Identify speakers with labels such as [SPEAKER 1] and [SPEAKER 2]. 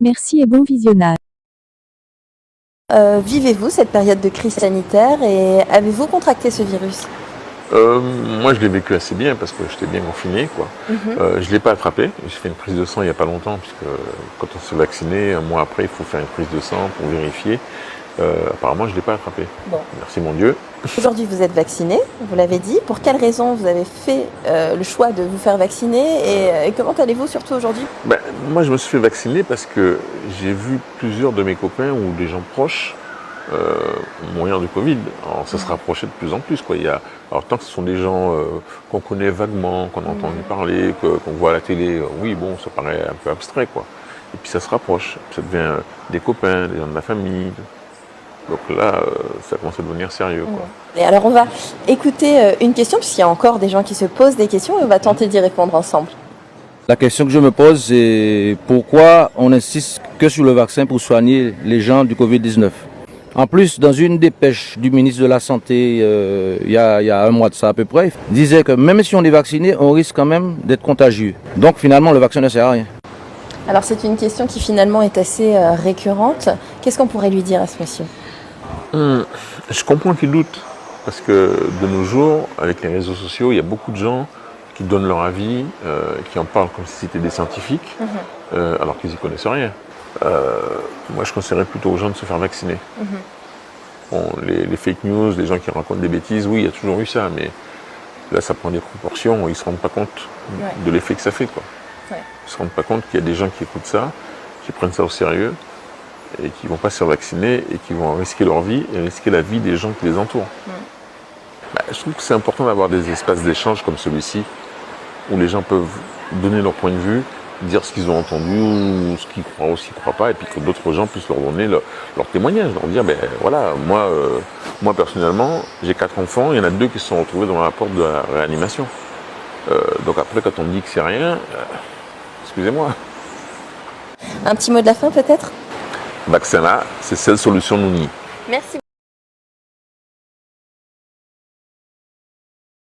[SPEAKER 1] Merci et bon visionnage.
[SPEAKER 2] Vivez-vous cette période de crise sanitaire et avez-vous contracté ce virus?
[SPEAKER 3] Moi, je l'ai vécu assez bien parce que j'étais bien confiné, quoi. Je ne l'ai pas attrapé. J'ai fait une prise de sang il n'y a pas longtemps, puisque quand on se fait vacciner, un mois après, il faut faire une prise de sang pour vérifier. Apparemment, je ne l'ai pas attrapé.
[SPEAKER 2] Bon.
[SPEAKER 3] Merci mon Dieu.
[SPEAKER 2] Aujourd'hui, vous êtes vacciné, vous l'avez dit. Pour quelles raisons vous avez fait le choix de vous faire vacciner et comment allez-vous surtout aujourd'hui?
[SPEAKER 3] Moi, je me suis fait vacciner parce que j'ai vu plusieurs de mes copains ou des gens proches mourir de Covid. Alors, ça se rapprochait de plus en plus, quoi. Alors, tant que ce sont des gens qu'on connaît vaguement, qu'on a entendu parler, qu'on voit à la télé, oui, bon, ça paraît un peu abstrait, quoi. Et puis ça se rapproche. Ça devient des copains, des gens de la famille. Donc là, ça commence à devenir sérieux, quoi.
[SPEAKER 2] Et alors, on va écouter une question, puisqu'il y a encore des gens qui se posent des questions et on va tenter d'y répondre ensemble.
[SPEAKER 4] La question que je me pose, c'est pourquoi on insiste que sur le vaccin pour soigner les gens du Covid-19. En plus, dans une dépêche du ministre de la Santé, il y a un mois de ça à peu près, il disait que même si on est vacciné, on risque quand même d'être contagieux. Donc finalement, le vaccin ne sert à rien.
[SPEAKER 2] Alors, c'est une question qui finalement est assez récurrente. Qu'est-ce qu'on pourrait lui dire à ce monsieur?
[SPEAKER 3] Je comprends qu'il doute, parce que de nos jours, avec les réseaux sociaux, il y a beaucoup de gens qui donnent leur avis, qui en parlent comme si c'était des scientifiques, alors qu'ils n'y connaissent rien. Moi, je conseillerais plutôt aux gens de se faire vacciner. Bon, les fake news, les gens qui racontent des bêtises, oui, il y a toujours eu ça, mais là, ça prend des proportions, ils ne se rendent pas compte de l'effet que ça fait, quoi. Ils ne se rendent pas compte qu'il y a des gens qui écoutent ça, qui prennent ça au sérieux, et qui ne vont pas se faire vacciner, et qui vont risquer leur vie, et risquer la vie des gens qui les entourent. Je trouve que c'est important d'avoir des espaces d'échange comme celui-ci, où les gens peuvent donner leur point de vue, dire ce qu'ils ont entendu, ou ce qu'ils croient ou ce qu'ils ne croient pas, et puis que d'autres gens puissent leur donner leur témoignage, leur dire, voilà, moi personnellement, j'ai 4 enfants, il y en a 2 qui se sont retrouvés dans la porte de la réanimation. Donc après, quand on me dit que c'est rien, excusez-moi.
[SPEAKER 2] Un petit mot de la fin peut-être?
[SPEAKER 3] Vaccin là, c'est seule solution nous nie.
[SPEAKER 2] Merci.